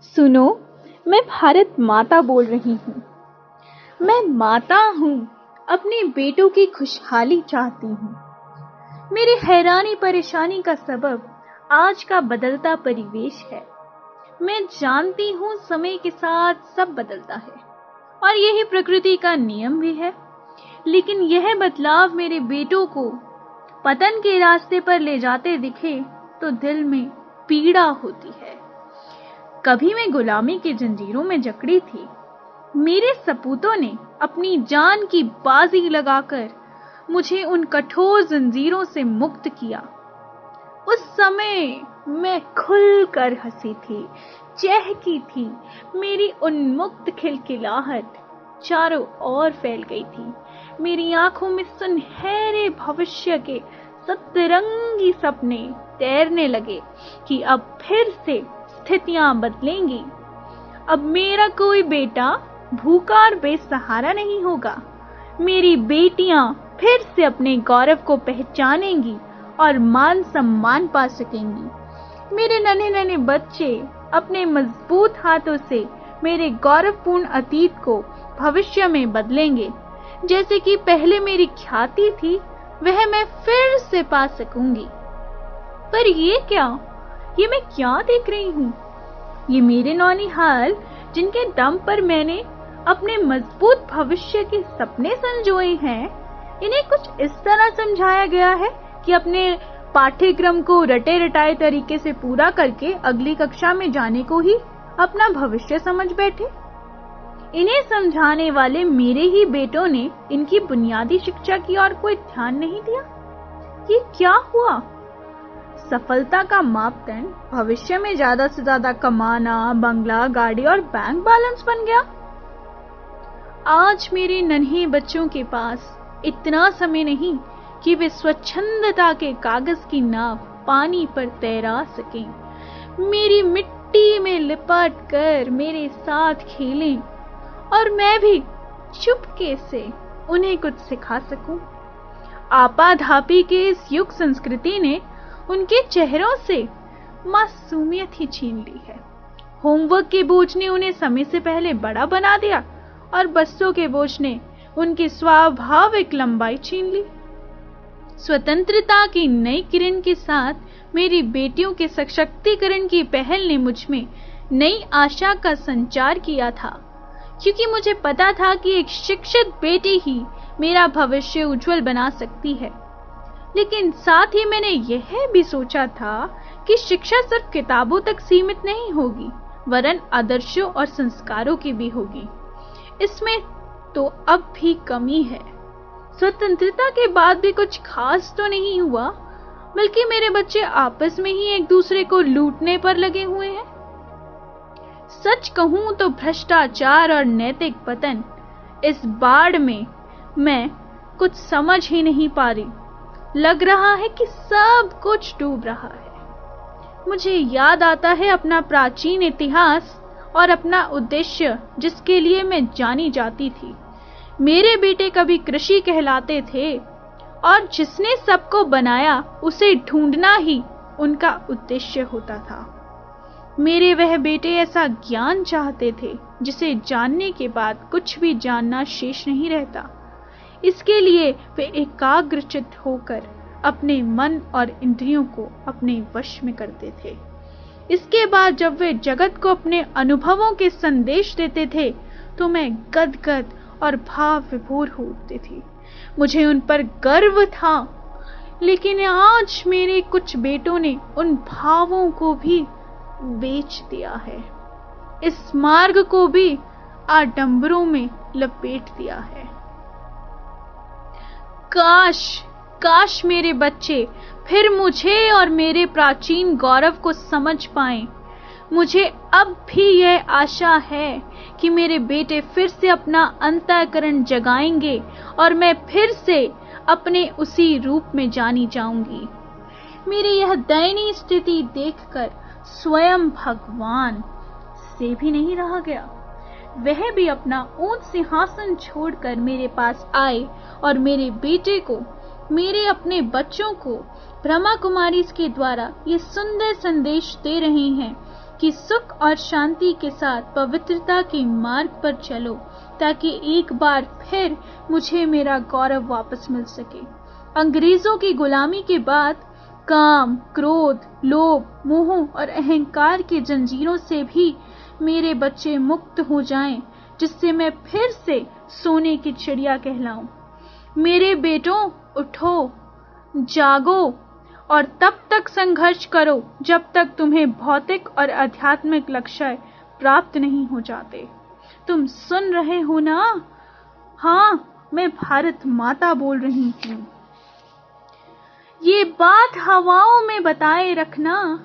सुनो, मैं भारत माता बोल रही हूँ। मैं माता हूँ, अपने बेटों की खुशहाली चाहती हूँ। मेरी हैरानी परेशानी का सबब आज का बदलता परिवेश है। मैं जानती हूँ समय के साथ सब बदलता है और यही प्रकृति का नियम भी है, लेकिन यह बदलाव मेरे बेटों को पतन के रास्ते पर ले जाते दिखे तो दिल में पीड़ा होती है। कभी मैं गुलामी की जंजीरों में जकड़ी थी। मेरे सपूतों ने अपनी जान की बाजी लगाकर मुझे उन कठोर जंजीरों से मुक्त किया। उस समय मैं खुलकर हंसी थी, चहकी थी। मेरी उन्मुक्त खिलखिलाहट चारों ओर फैल गई थी। मेरी आंखों में सुनहरे भविष्य के सतरंगी सपने तैरने लगे कि अब फिर से स्थितियां बदलेंगी। अब मेरा कोई बेटा भूखा और बेसहारा नहीं होगा। मेरी बेटियां फिर से अपने गौरव को पहचानेंगी और मान सम्मान पा सकेंगी। मेरे नन्हे नन्हे बच्चे अपने मजबूत हाथों से मेरे गौरवपूर्ण अतीत को भविष्य में बदलेंगे। जैसे कि पहले मेरी ख्याति थी, वह मैं फिर से पा सकूंगी। पर ये क्या? ये मैं क्या देख रही हूँ? ये मेरे नौनिहाल, जिनके दम पर मैंने अपने मजबूत भविष्य के सपने संजोए हैं, इन्हें कुछ इस तरह समझाया गया है कि अपने पाठ्यक्रम को रटे रटाए तरीके से पूरा करके अगली कक्षा में जाने को ही अपना भविष्य समझ बैठे। इन्हें समझाने वाले मेरे ही बेटों ने इनकी बुनियादी शिक्षा की ओर कोई ध्यान नहीं दिया। ये क्या हुआ? सफलता का मापदंड भविष्य में ज्यादा से ज्यादा कमाना, बंगला, गाड़ी और बैंक बैलेंस बन गया। आज मेरे नन्हे बच्चों के पास इतना समय नहीं कि वे स्वच्छंदता के कागज की नाव पानी पर तैरा सकें। मेरी मिट्टी में लिपट कर मेरे साथ खेलें और मैं भी चुपके से उन्हें कुछ सिखा सकूं। आपाधापी के इस युग संस्कृति ने उनके चेहरों से मासूमियत ही छीन ली है। होमवर्क के बोझ ने उन्हें समय से पहले बड़ा बना दिया और बस्सों के बोझ ने उनकी स्वाभाविक लंबाई छीन ली। स्वतंत्रता की नई किरण के साथ मेरी बेटियों के सशक्तिकरण की पहल ने मुझ में नई आशा का संचार किया था, क्योंकि मुझे पता था कि एक शिक्षित बेटी ही मेरा भविष्य उज्जवल बना सकती है। लेकिन साथ ही मैंने यह भी सोचा था कि शिक्षा सिर्फ किताबों तक सीमित नहीं होगी, वरन आदर्शों और संस्कारों की भी होगी। इसमें तो अब भी कमी है। स्वतंत्रता के बाद भी कुछ खास तो नहीं हुआ, बल्कि मेरे बच्चे आपस में ही एक दूसरे को लूटने पर लगे हुए हैं। सच कहूं तो भ्रष्टाचार और नैतिक पतन, इस बाढ़ में मैं कुछ समझ ही नहीं पा रही। लग रहा है कि सब कुछ डूब रहा है। मुझे याद आता है अपना प्राचीन इतिहास और अपना उद्देश्य, जिसके लिए मैं जानी जाती थी। मेरे बेटे कभी कृषि कहलाते थे और जिसने सबको बनाया उसे ढूंढना ही उनका उद्देश्य होता था। मेरे वह बेटे ऐसा ज्ञान चाहते थे जिसे जानने के बाद कुछ भी जानना शेष नहीं रहता। इसके लिए वे एकाग्रचित्त होकर अपने मन और इंद्रियों को अपने वश में करते थे। इसके बाद जब वे जगत को अपने अनुभवों के संदेश देते थे तो मैं गदगद और भाव विभोर हो उठती थी। मुझे उन पर गर्व था, लेकिन आज मेरे कुछ बेटों ने उन भावों को भी बेच दिया है। इस मार्ग को भी आडंबरों में लपेट दिया है। काश मेरे बच्चे फिर मुझे और मेरे प्राचीन गौरव को समझ पाएं। मुझे अब भी यह आशा है कि मेरे बेटे फिर से अपना अंतःकरण जगाएंगे और मैं फिर से अपने उसी रूप में जानी जाऊंगी। मेरी यह दयनीय स्थिति देखकर स्वयं भगवान से भी नहीं रहा गया। वह भी अपना ऊंच सिंहासन छोड़कर मेरे पास आए और मेरे बेटे को, मेरे अपने बच्चों को ब्रह्मा कुमारी के द्वारा ये सुंदर संदेश दे रहे हैं कि सुख और शांति के साथ पवित्रता के मार्ग पर चलो, ताकि एक बार फिर मुझे मेरा गौरव वापस मिल सके। अंग्रेजों की गुलामी के बाद काम, क्रोध, लोभ, मोह और अहंकार की जंजीरों से भी मेरे बच्चे मुक्त हो जाएं, जिससे मैं फिर से सोने की चिड़िया कहलाऊं। मेरे बेटों, उठो, जागो और तब तक संघर्ष करो जब तक तुम्हें भौतिक और आध्यात्मिक लक्ष्य प्राप्त नहीं हो जाते। तुम सुन रहे हो ना? हाँ, मैं भारत माता बोल रही हूँ। ये बात हवाओं में बताए रखना,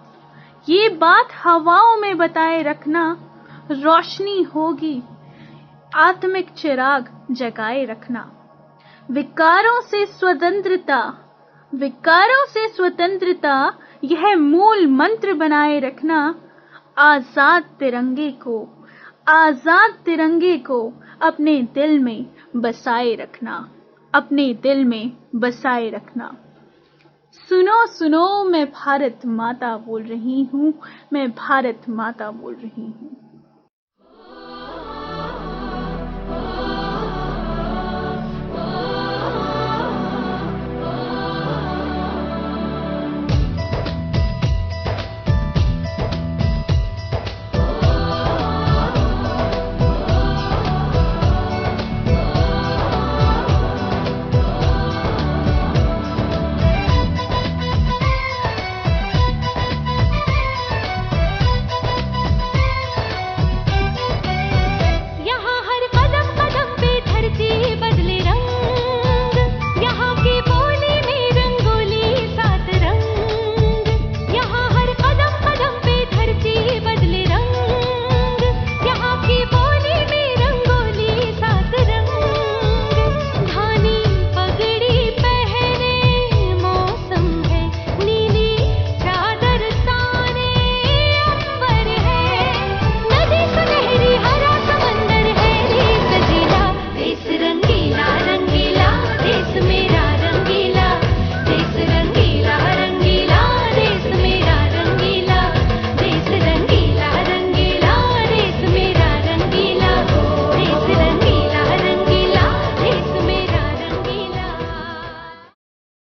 ये बात हवाओं में बताए रखना, रोशनी होगी, आत्मिक चिराग जगाए रखना। विकारों से स्वतंत्रता, विकारों से स्वतंत्रता, यह मूल मंत्र बनाए रखना। आजाद तिरंगे को, आजाद तिरंगे को अपने दिल में बसाए रखना, अपने दिल में बसाए रखना। सुनो सुनो, मैं भारत माता बोल रही हूँ, मैं भारत माता बोल रही हूँ।